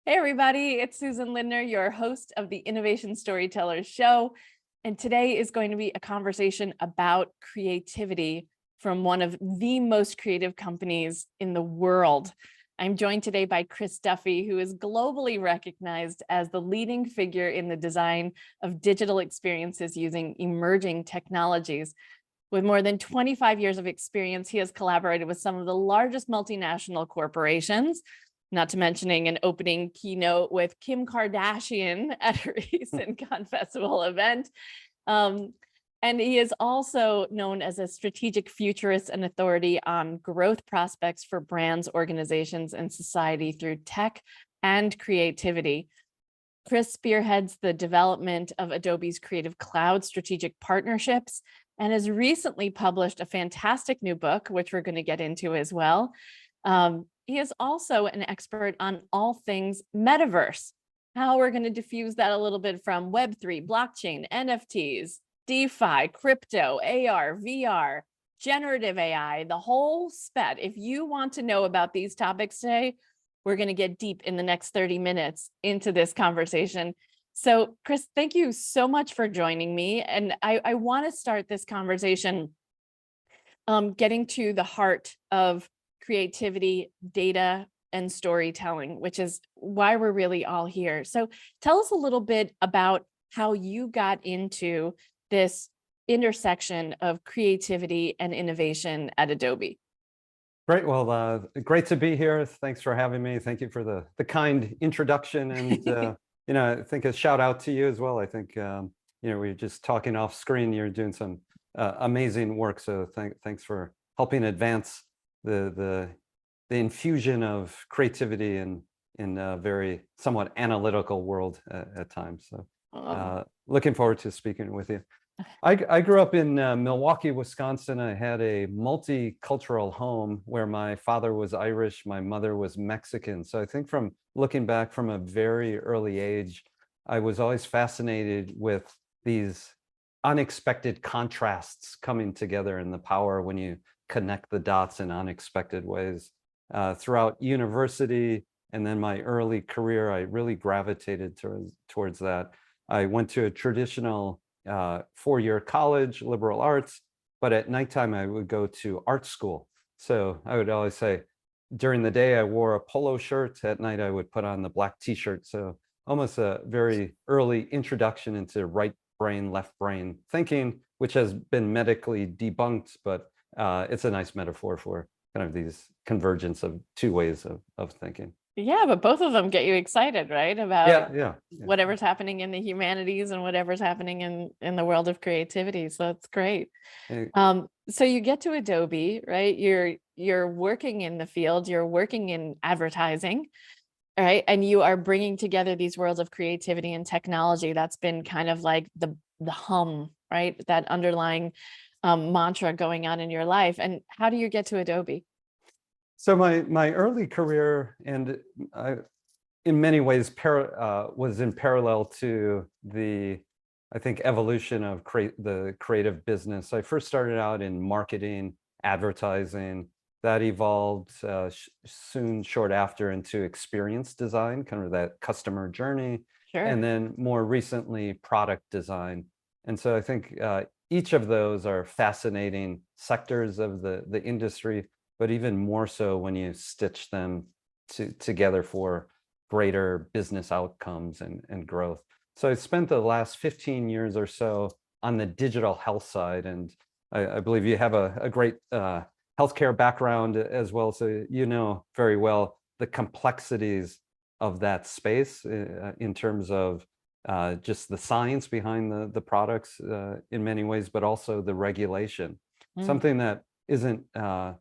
Hey, everybody, it's Susan Lindner, your host of the Innovation Storytellers Show. And today is going to be a conversation about creativity from one of the most creative companies in the world. I'm joined today by Chris Duffey, who is globally recognized as the leading figure in the design of digital experiences using emerging technologies. With more than 25 years of experience, he has collaborated with some of the largest multinational corporations, not to mentioning an opening keynote with Kim Kardashian at a recent Cannes Festival event. And he is also known as a strategic futurist and authority on growth prospects for brands, organizations, and society through tech and creativity. Chris spearheads the development of Adobe's Creative Cloud strategic partnerships and has recently published a fantastic new book, which we're going to get into as well. He is also an expert on all things Metaverse, how we're going to diffuse that a little bit from Web3, blockchain, NFTs, DeFi, crypto, AR, VR, generative AI, the whole spat. If you want to know about these topics today, we're going to get deep in the next 30 minutes into this conversation. So, Chris, thank you so much for joining me. And I want to start this conversation getting to the heart of creativity, data, and storytelling, which is why we're really all here. So tell us a little bit about how you got into this intersection of creativity and innovation at Adobe. Great. Well, great to be here. Thanks for having me. Thank you for the kind introduction. And, I think a shout out to you as well. I think, we were just talking off screen. You're doing some amazing work. So thanks for helping advance the infusion of creativity in a very somewhat analytical world at times. So looking forward to speaking with you. I grew up in Milwaukee, Wisconsin. I had a multicultural home where my father was Irish, my mother was Mexican. So I think from looking back from a very early age, I was always fascinated with these unexpected contrasts coming together and the power when you connect the dots in unexpected ways. Throughout university and then my early career, I really gravitated towards that. I went to a traditional four-year college, liberal arts, but at nighttime I would go to art school. So I would always say, during the day I wore a polo shirt, at night I would put on the black t-shirt. So almost a very early introduction into right brain, left brain thinking, which has been medically debunked, but it's a nice metaphor for kind of these convergence of two ways of thinking. Yeah, but both of them get you excited, right? About Yeah. whatever's happening in the humanities and whatever's happening in the world of creativity. So that's great. So you get to Adobe, right? You're working in the field, you're working in advertising, right? And you are bringing together these worlds of creativity and technology. That's been kind of like the hum, right? That underlying mantra going on in your life. And how do you get to Adobe? So my early career, and in many ways was in parallel to I think, evolution of the creative business. I first started out in marketing, advertising. That evolved soon, short after, into experience design, kind of that customer journey. Sure. And then more recently, product design. And so I think each of those are fascinating sectors of the industry, but even more so when you stitch them together for greater business outcomes and growth. So I spent the last 15 years or so on the digital health side, and I believe you have a great healthcare background as well, so you know very well the complexities of that space in terms of just the science behind the products in many ways, but also the regulation. Something that isn't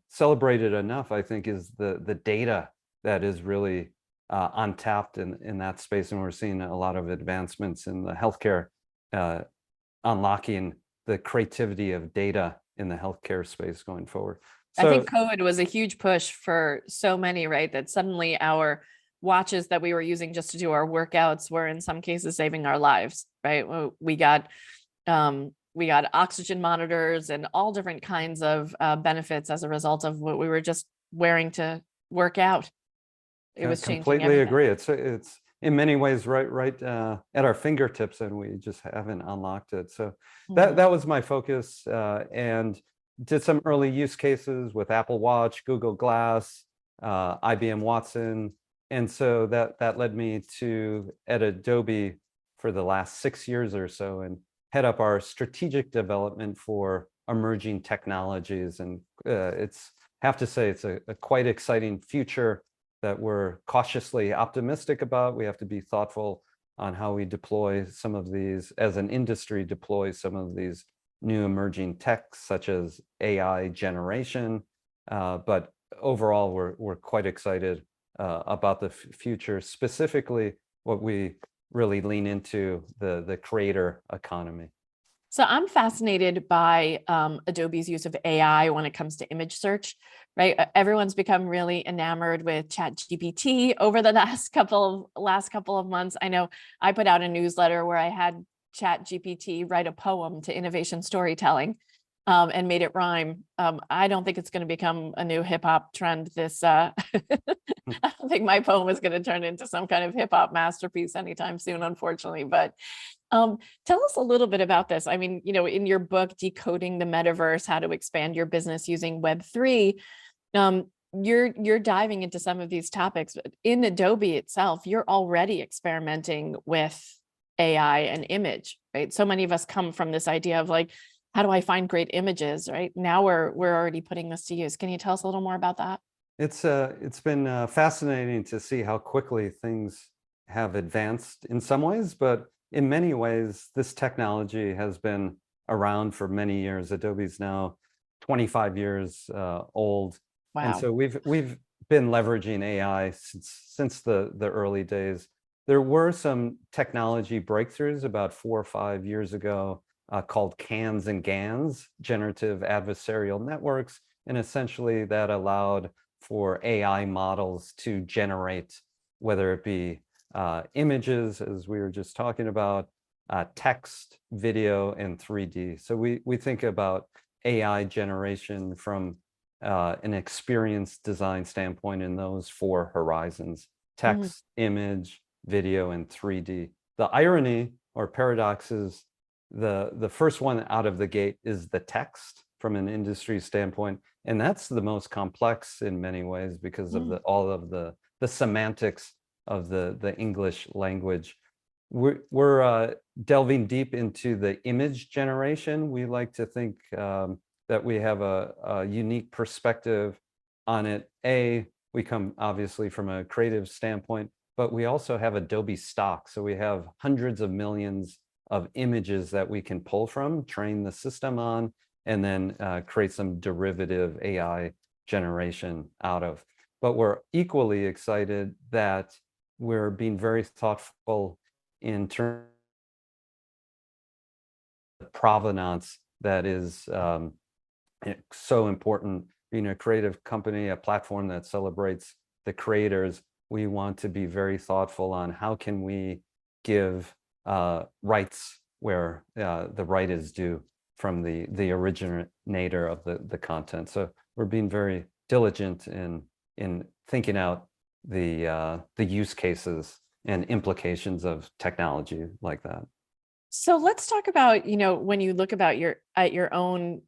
celebrated enough, I think, is the data that is really untapped in that space. And we're seeing a lot of advancements in the healthcare, unlocking the creativity of data in the healthcare space going forward. So, I think COVID was a huge push for so many, right? That suddenly our watches that we were using just to do our workouts were in some cases saving our lives, right? We got oxygen monitors and all different kinds of benefits as a result of what we were just wearing to work out. it was changing Completely everything. agree. It's in many ways right at our fingertips, and we just haven't unlocked it. So Mhm. that was my focus, and did some early use cases with Apple Watch, Google Glass, IBM Watson, and so that led me to at Adobe for the last 6 years or so, and head up our strategic development for emerging technologies. And it's have to say it's a quite exciting future that we're cautiously optimistic about. We have to be thoughtful on how we deploy some of these, as an industry deploys some of these new emerging techs, such as AI generation. But overall, we're quite excited about the future, specifically what we really lean into, the creator economy. So I'm fascinated by Adobe's use of AI when it comes to image search, right? Everyone's become really enamored with ChatGPT over the last couple of months. I know I put out a newsletter where I had ChatGPT write a poem to Innovation Storytelling, and made it rhyme. I don't think it's going to become a new hip hop trend. I don't think my poem is going to turn into some kind of hip hop masterpiece anytime soon, unfortunately. But tell us a little bit about this. I mean, in your book, Decoding the Metaverse, How to Expand Your Business Using Web3, you're diving into some of these topics. But in Adobe itself, you're already experimenting with AI and image, right? So many of us come from this idea of like, how do I find great images, right? Now we're already putting this to use. Can you tell us a little more about that? It's been fascinating to see how quickly things have advanced in some ways, but in many ways, this technology has been around for many years. Adobe's now 25 years old, and Wow. so we've been leveraging AI since the early days. There were some technology breakthroughs about 4 or 5 years ago called CANs and GANs, generative adversarial networks, and essentially that allowed for AI models to generate, whether it be images, as we were just talking about, text, video, and 3D. So we think about AI generation from an experience design standpoint in those four horizons: Mhm. text, image, video, and 3D. The irony or paradox is the first one out of the gate is the text from an industry standpoint, and that's the most complex in many ways because of Mm. all of the semantics of the English language. We're delving deep into the image generation. We like to think that we have a unique perspective on it. We come obviously from a creative standpoint, but we also have Adobe stock. So we have hundreds of millions of images that we can pull from, train the system on, and then create some derivative AI generation out of. But we're equally excited that we're being very thoughtful in terms of provenance that is so important. Being a creative company, a platform that celebrates the creators, we want to be very thoughtful on how can we give rights where the right is due from the originator of the content. So we're being very diligent in thinking out the use cases and implications of technology like that. So let's talk about, when you look about at your own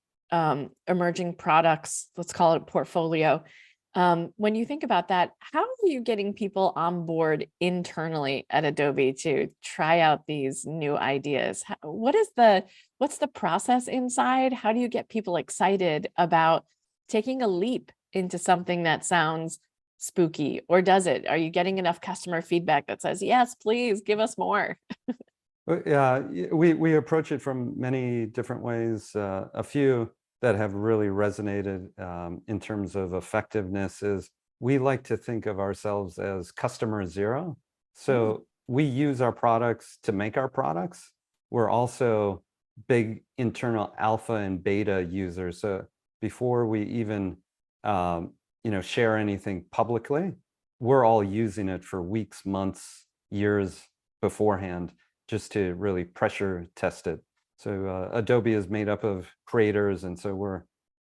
emerging products, let's call it portfolio. When you think about that, how are you getting people on board internally at Adobe to try out these new ideas? What's the process inside? How do you get people excited about taking a leap into something that sounds spooky, or does it? Are you getting enough customer feedback that says, yes, please give us more? Yeah, we approach it from many different ways. A few that have really resonated in terms of effectiveness is we like to think of ourselves as customer zero. Mm. So we use our products to make our products. We're also big internal alpha and beta users. So before we even share anything publicly, we're all using it for weeks, months, years beforehand, just to really pressure test it. So Adobe is made up of creators, and so we're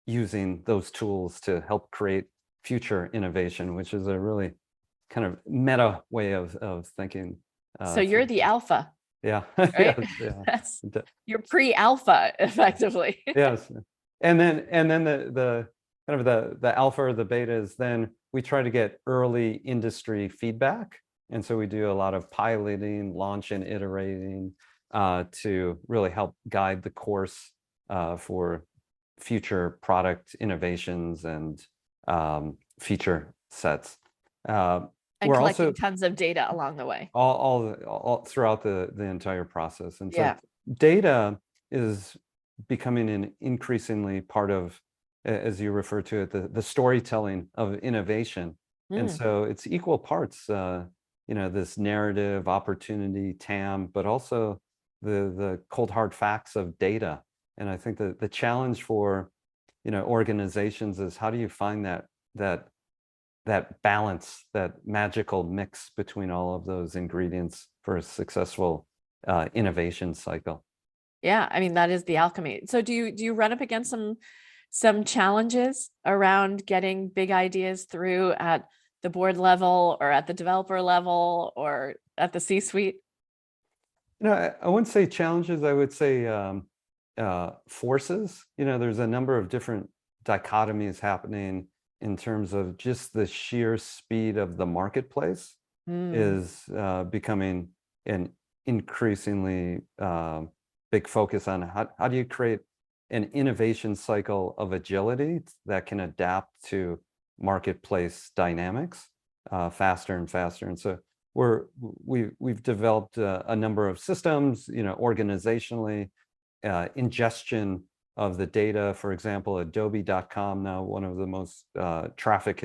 using those tools to help create future innovation, which is a really kind of meta way of thinking. So you're the alpha, Yeah. right? Yes, yeah. That's you're pre-alpha effectively. Yes. And then the kind of the alpha or the beta is then we try to get early industry feedback. And so we do a lot of piloting, launch and iterating to really help guide the course for future product innovations and feature sets. And We're collecting also tons of data along the way. all throughout the entire process. And so Yeah. data is becoming an increasingly part of, as you refer to it, the storytelling of innovation. And so it's equal parts, this narrative, opportunity, TAM, but also the cold hard facts of data. And I think that the challenge for, organizations is how do you find that balance, that magical mix between all of those ingredients for a successful innovation cycle. Yeah, I mean, that is the alchemy. So do you run up against some challenges around getting big ideas through at the board level or at the developer level or at the C-suite? I wouldn't say challenges, I would say forces. There's a number of different dichotomies happening in terms of just the sheer speed of the marketplace is becoming an increasingly big focus on how do you create an innovation cycle of agility that can adapt to marketplace dynamics faster and faster. And so we've developed a number of systems, organizationally, ingestion of the data. For example, Adobe.com, now one of the most trafficked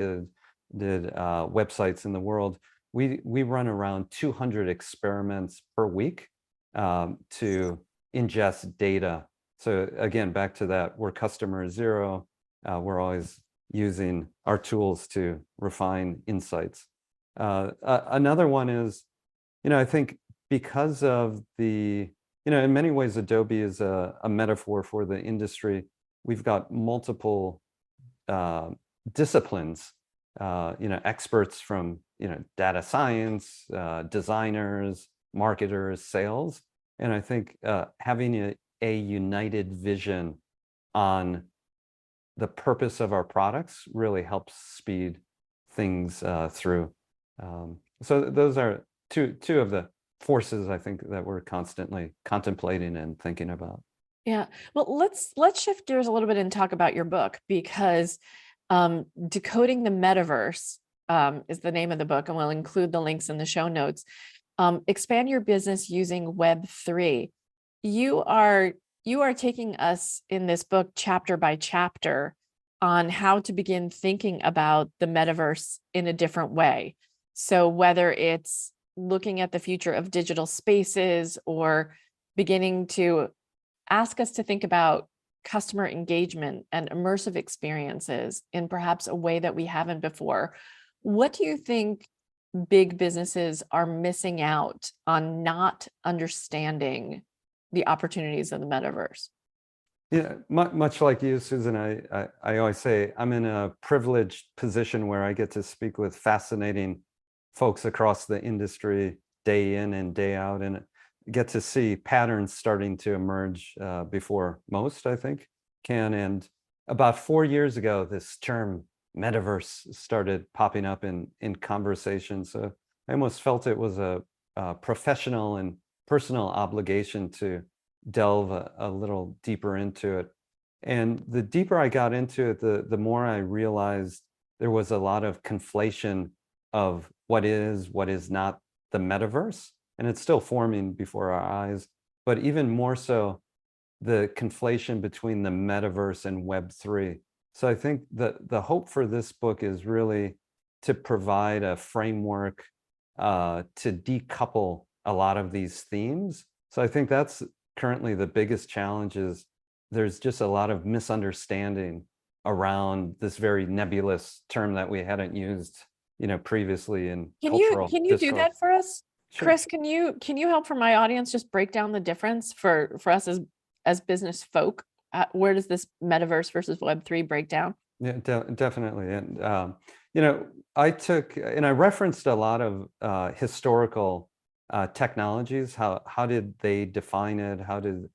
websites in the world. We run around 200 experiments per week to ingest data. So again, back to that, we're customer zero. We're always using our tools to refine insights. Another one is, I think because of the, in many ways, Adobe is a metaphor for the industry. We've got multiple disciplines, experts from, data science, designers, marketers, sales. And I think having a united vision on the purpose of our products really helps speed things through. So those are two of the forces I think that we're constantly contemplating and thinking about. Yeah. Well, let's shift gears a little bit and talk about your book, because Decoding the Metaverse is the name of the book, and we'll include the links in the show notes. Expand your business using Web3. You are taking us in this book chapter by chapter on how to begin thinking about the metaverse in a different way. So whether it's looking at the future of digital spaces or beginning to ask us to think about customer engagement and immersive experiences in perhaps a way that we haven't before. What do you think big businesses are missing out on not understanding the opportunities of the metaverse? Yeah, much like you, Susan, I always say I'm in a privileged position where I get to speak with fascinating folks across the industry day in and day out, and get to see patterns starting to emerge before most, I think, can. And about 4 years ago, this term metaverse started popping up in conversation. So I almost felt it was a professional and personal obligation to delve a little deeper into it. And the deeper I got into it, the more I realized there was a lot of conflation of what is not the metaverse. And it's still forming before our eyes, but even more so, the conflation between the metaverse and Web3. So I think the hope for this book is really to provide a framework to decouple a lot of these themes. So I think that's currently the biggest challenge, is there's just a lot of misunderstanding around this very nebulous term that we hadn't used, previously in cultural discourse. Can you do that for us? Sure. Chris, can you help for my audience just break down the difference for us as business folk? Where does this metaverse versus Web3 break down? Yeah, definitely. And I took and I referenced a lot of historical technologies. How did they define it? How did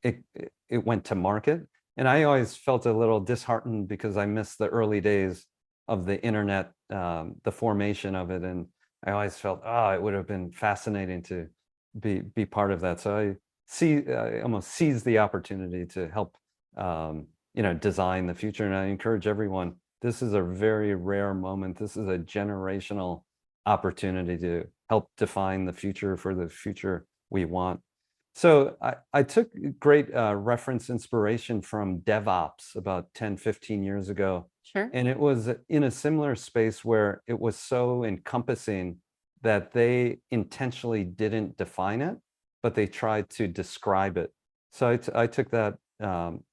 it went to market? And I always felt a little disheartened because I missed the early days of the internet, the formation of it, and I always felt, oh, it would have been fascinating to be part of that. So I almost seized the opportunity to help design the future, and I encourage everyone. This is a very rare moment. This is a generational opportunity to help define the future for the future we want. So I took great reference inspiration from DevOps about 10, 15 years ago. Sure. And it was in a similar space where it was so encompassing that they intentionally didn't define it, but they tried to describe it. So I took that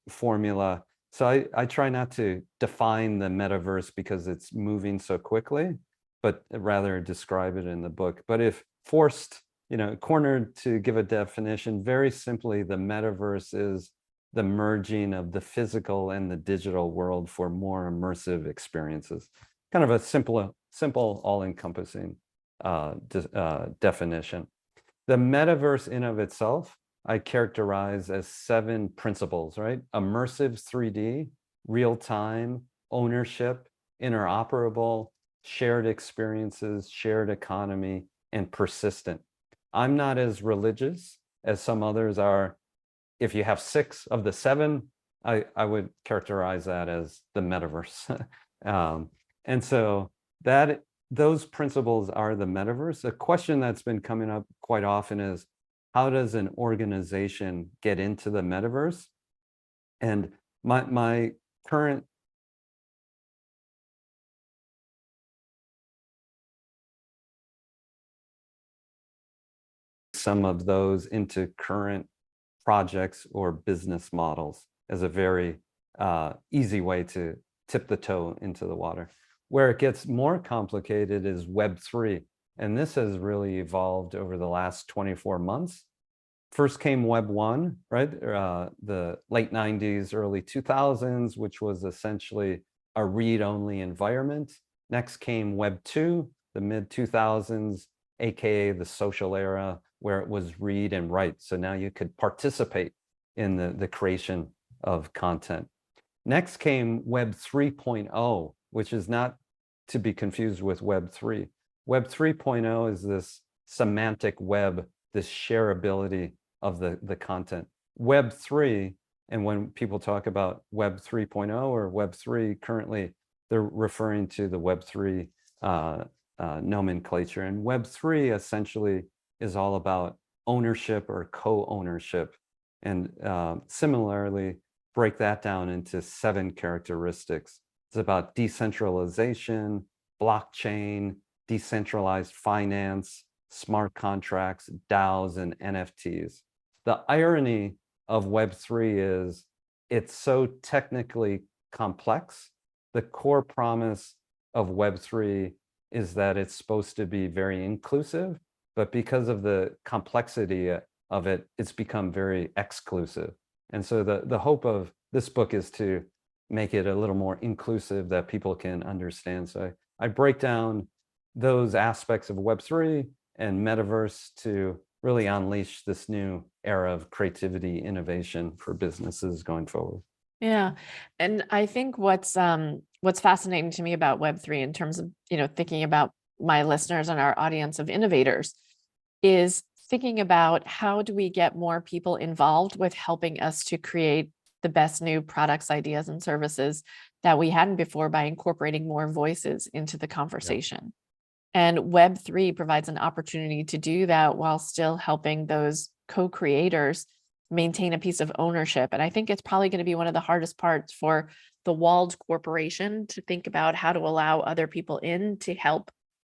formula. So I try not to define the metaverse because it's moving so quickly, but rather describe it in the book. But if forced, cornered to give a definition, very simply, the metaverse is the merging of the physical and the digital world for more immersive experiences. Kind of a simple, all-encompassing definition. The metaverse in of itself, I characterize as 7 principles, right? Immersive 3D, real-time, ownership, interoperable, shared experiences, shared economy, and persistent. I'm not as religious as some others are. If you have 6 of the 7, I would characterize that as the metaverse. And so those principles are the metaverse. A question that's been coming up quite often is, how does an organization get into the metaverse? And my current some of those into current projects or business models as a very easy way to tip the toe into the water. Where it gets more complicated is Web3. And this has really evolved over the last 24 months. First came Web 1, right? The late 90s, early 2000s, which was essentially a read-only environment. Next came Web 2, the mid 2000s, AKA the social era, where it was read and write. So now you could participate in the creation of content. Next came Web 3.0, which is not to be confused with Web 3. Web 3.0 is this semantic web, this shareability of the content. Web 3, and when people talk about Web 3.0 or Web 3 currently, they're referring to the Web 3 nomenclature. And Web 3 essentially is all about ownership or co-ownership. And similarly, break that down into 7 characteristics. It's about decentralization, blockchain, decentralized finance, smart contracts, DAOs, and NFTs. The irony of Web3 is it's so technically complex. The core promise of Web3 is that it's supposed to be very inclusive, but because of the complexity of it, it's become very exclusive. And so the hope of this book is to make it a little more inclusive that people can understand. So I break down those aspects of Web3 and Metaverse to really unleash this new era of creativity, innovation for businesses going forward. Yeah. And I think what's fascinating to me about Web3 in terms of, thinking about my listeners and our audience of innovators is thinking about how do we get more people involved with helping us to create the best new products, ideas, and services that we hadn't before by incorporating more voices into the conversation. And Web3 provides an opportunity to do that while still helping those co-creators maintain a piece of ownership. And I think it's probably going to be one of the hardest parts for the walled corporation to think about how to allow other people in to help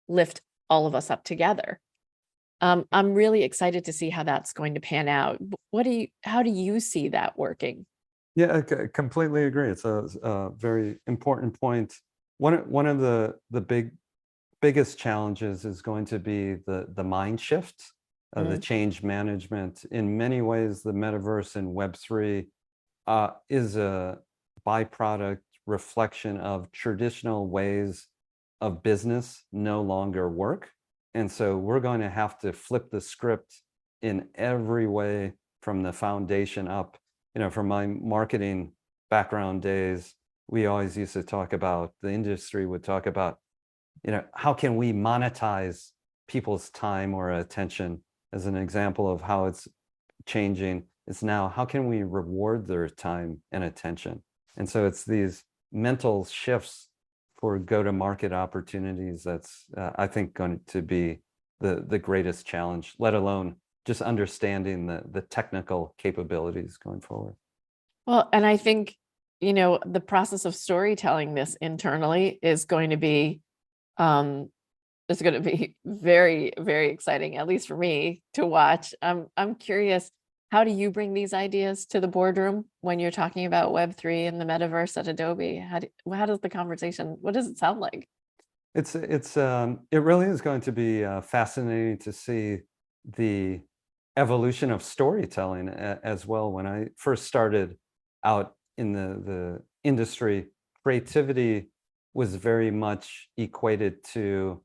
lift all of us up together. I'm really excited to see how that's going to pan out. How do you see that working? Yeah, I completely agree. It's a very important point. One of the biggest challenges is going to be the mind shift, the change management. In many ways, the metaverse and Web3 is a byproduct reflection of traditional ways of business no longer work. And so we're going to have to flip the script in every way from the foundation up. From my marketing background days, we always used to talk about, the industry would talk about, how can we monetize people's time or attention? As an example of how it's changing, it's now, how can we reward their time and attention? And so it's these mental shifts for go-to-market opportunities that's, I think, going to be the greatest challenge, let alone just understanding the technical capabilities going forward. Well, and I think, the process of storytelling this internally is going to be very, very exciting, at least for me, to watch. I'm curious, how do you bring these ideas to the boardroom when you're talking about Web3 and the metaverse at Adobe? How does the conversation, what does it sound like? It really is going to be fascinating to see the evolution of storytelling as well. When I first started out in the industry, creativity was very much equated to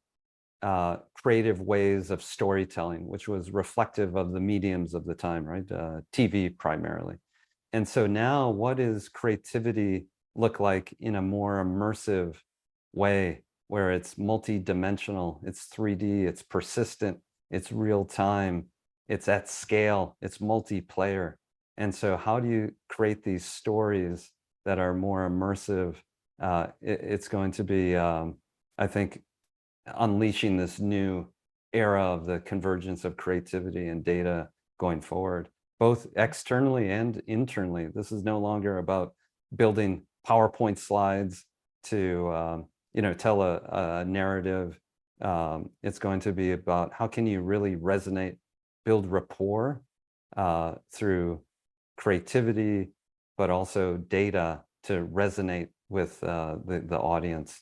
creative ways of storytelling, which was reflective of the mediums of the time, right? TV primarily. And so now, what does creativity look like in a more immersive way, where it's multi-dimensional, it's 3D, it's persistent, it's real time, it's at scale, it's multiplayer. And so how do you create these stories that are more immersive? It's going to be, I think, unleashing this new era of the convergence of creativity and data going forward, both externally and internally. This is no longer about building PowerPoint slides to tell a narrative. It's going to be about, how can you really resonate, build rapport through creativity, but also data to resonate with the audience.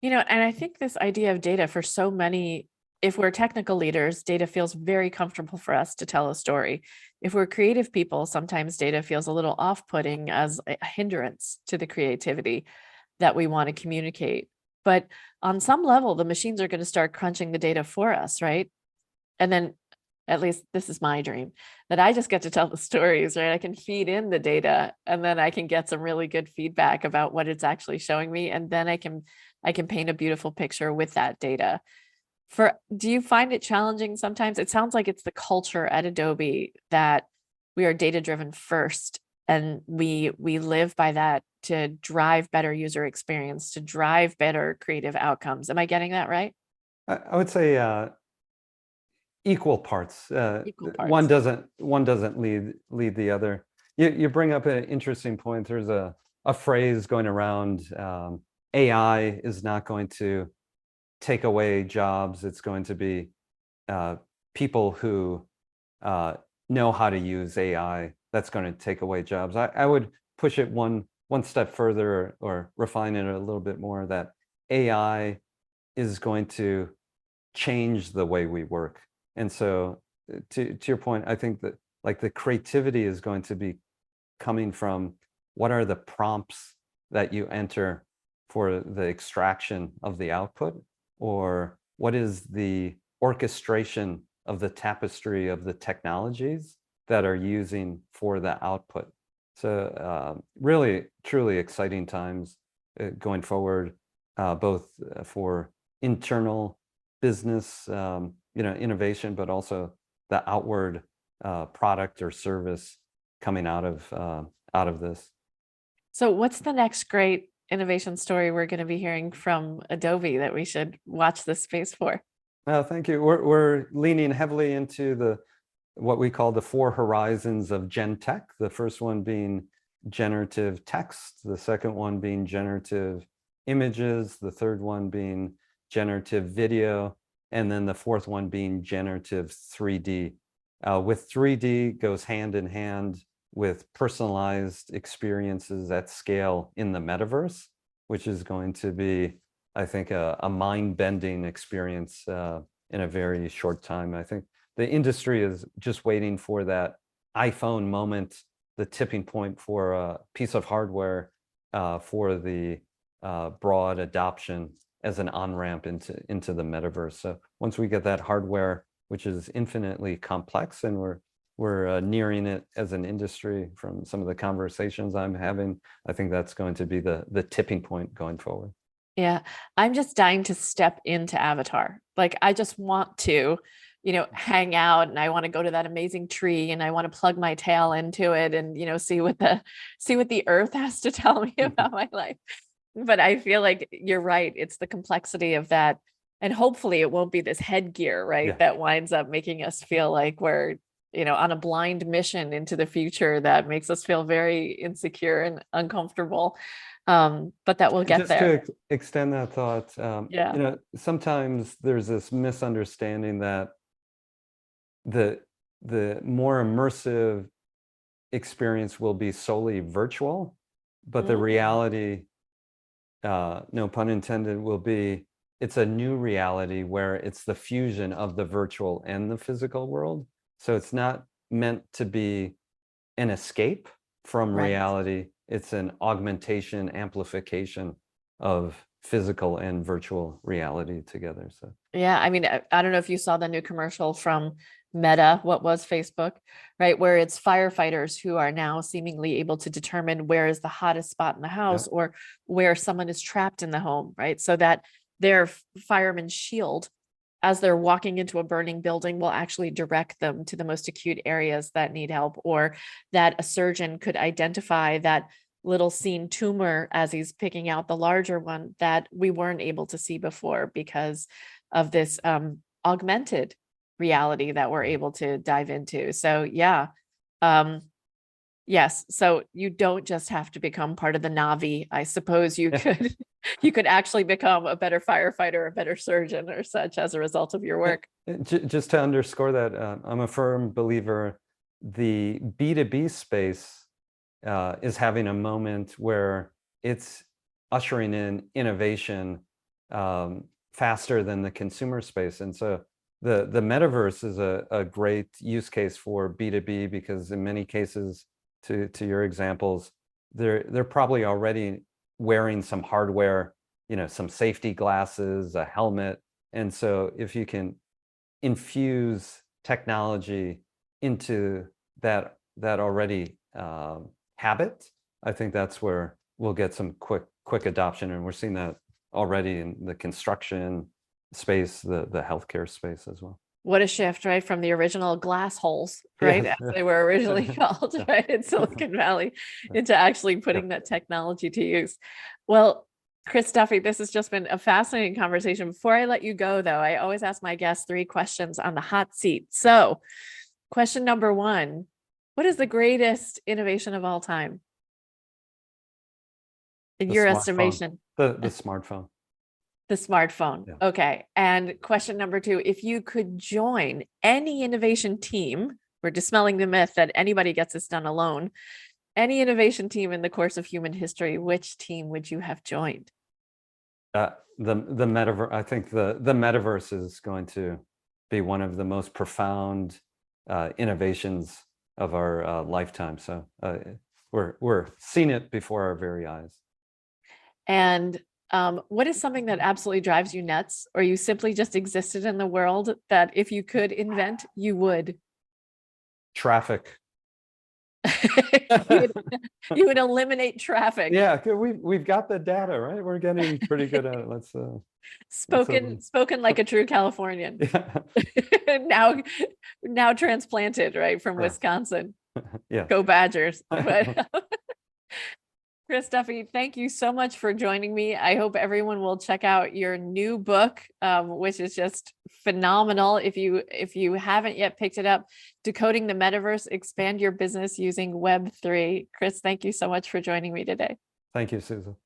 And I think this idea of data, for so many, if we're technical leaders, data feels very comfortable for us to tell a story. If we're creative people, sometimes data feels a little off-putting as a hindrance to the creativity that we want to communicate. But on some level, the machines are going to start crunching the data for us, right? And then, at least this is my dream, that I just get to tell the stories, right? I can feed in the data, and then I can get some really good feedback about what it's actually showing me. And then I can paint a beautiful picture with that data. Do you find it challenging sometimes? It sounds like it's the culture at Adobe that we are data-driven first, and we live by that to drive better user experience, to drive better creative outcomes. Am I getting that right? I would say equal parts. Equal parts. One doesn't lead the other. You bring up an interesting point. There's a phrase going around. AI is not going to take away jobs. It's going to be people who know how to use AI that's going to take away jobs. I would push it one step further, or refine it a little bit more, that AI is going to change the way we work. And so to your point, I think that, like, the creativity is going to be coming from, what are the prompts that you enter for the extraction of the output, or what is the orchestration of the tapestry of the technologies that are using for the output. So really, truly exciting times going forward, both for internal business, innovation, but also the outward product or service coming out of this. So what's the next great innovation story we're going to be hearing from Adobe that we should watch this space for? Thank you. We're leaning heavily into what we call the 4 horizons of Gen Tech. The first one being generative text, the second one being generative images, the third one being generative video, and then the fourth one being generative 3D. With 3D goes hand in hand with personalized experiences at scale in the metaverse, which is going to be, I think, a mind-bending experience in a very short time. I think the industry is just waiting for that iPhone moment, the tipping point for a piece of hardware for the broad adoption as an on-ramp into the metaverse. So once we get that hardware, which is infinitely complex, and we're nearing it as an industry from some of the conversations I'm having, I think that's going to be the tipping point going forward. Yeah, I'm just dying to step into Avatar. Like, I just want to, hang out, and I want to go to that amazing tree, and I want to plug my tail into it and, see what the earth has to tell me about my life. But I feel like you're right. It's the complexity of that. And hopefully it won't be this headgear, right? Yeah. That winds up making us feel like we're, on a blind mission into the future that makes us feel very insecure and uncomfortable. But that we'll get Just there. to extend that thought, Yeah. sometimes there's this misunderstanding that the more immersive experience will be solely virtual, but the Mm. reality, no pun intended, will be it's a new reality where it's the fusion of the virtual and the physical world. So it's not meant to be an escape from Right. reality. It's an augmentation, amplification of physical and virtual reality together. So Yeah, I mean, I don't know if you saw the new commercial from Meta, what was Facebook, right? Where it's firefighters who are now seemingly able to determine where is the hottest spot in the house or where someone is trapped in the home, right? So that their fireman's shield, as they're walking into a burning building, will actually direct them to the most acute areas that need help, or that a surgeon could identify that little seen tumor as he's picking out the larger one that we weren't able to see before because of this augmented reality that we're able to dive into. So yeah, yes. So you don't just have to become part of the Navi. I suppose you could you could actually become a better firefighter, a better surgeon or such as a result of your work. Just to underscore that, I'm a firm believer the B2B space is having a moment where it's ushering in innovation faster than the consumer space. And so the metaverse is a great use case for B2B because in many cases, to your examples, they're probably already wearing some hardware, some safety glasses, a helmet. And so if you can infuse technology into that already habit, I think that's where we'll get some quick adoption. And we're seeing that already in the construction space, the healthcare space as well. What a shift, right? From the original glass holes, right? Yes. As they were originally called, right? In Silicon Valley, into actually putting that technology to use. Well, Chris Duffey, this has just been a fascinating conversation. Before I let you go, though, I always ask my guests 3 questions on the hot seat. So question number 1, what is the greatest innovation of all time? In your estimation? The smartphone. The smartphone. Yeah. Okay. And question number 2, if you could join any innovation team, we're dispelling the myth that anybody gets this done alone, any innovation team in the course of human history, which team would you have joined? The metaverse. I think the metaverse is going to be one of the most profound innovations of our lifetime. So we're seeing it before our very eyes. And what is something that absolutely drives you nuts, or you simply just existed in the world that if you could invent, you would? Traffic. You would eliminate traffic. Yeah, we've got the data, right? We're getting pretty good at it. Let's spoken like a true Californian. Yeah. now transplanted, right, from Wisconsin. Yeah. Go Badgers. But Chris Duffey, thank you so much for joining me. I hope everyone will check out your new book, which is just phenomenal. If you haven't yet picked it up, Decoding the Metaverse, Expand Your Business Using Web3. Chris, thank you so much for joining me today. Thank you, Susan.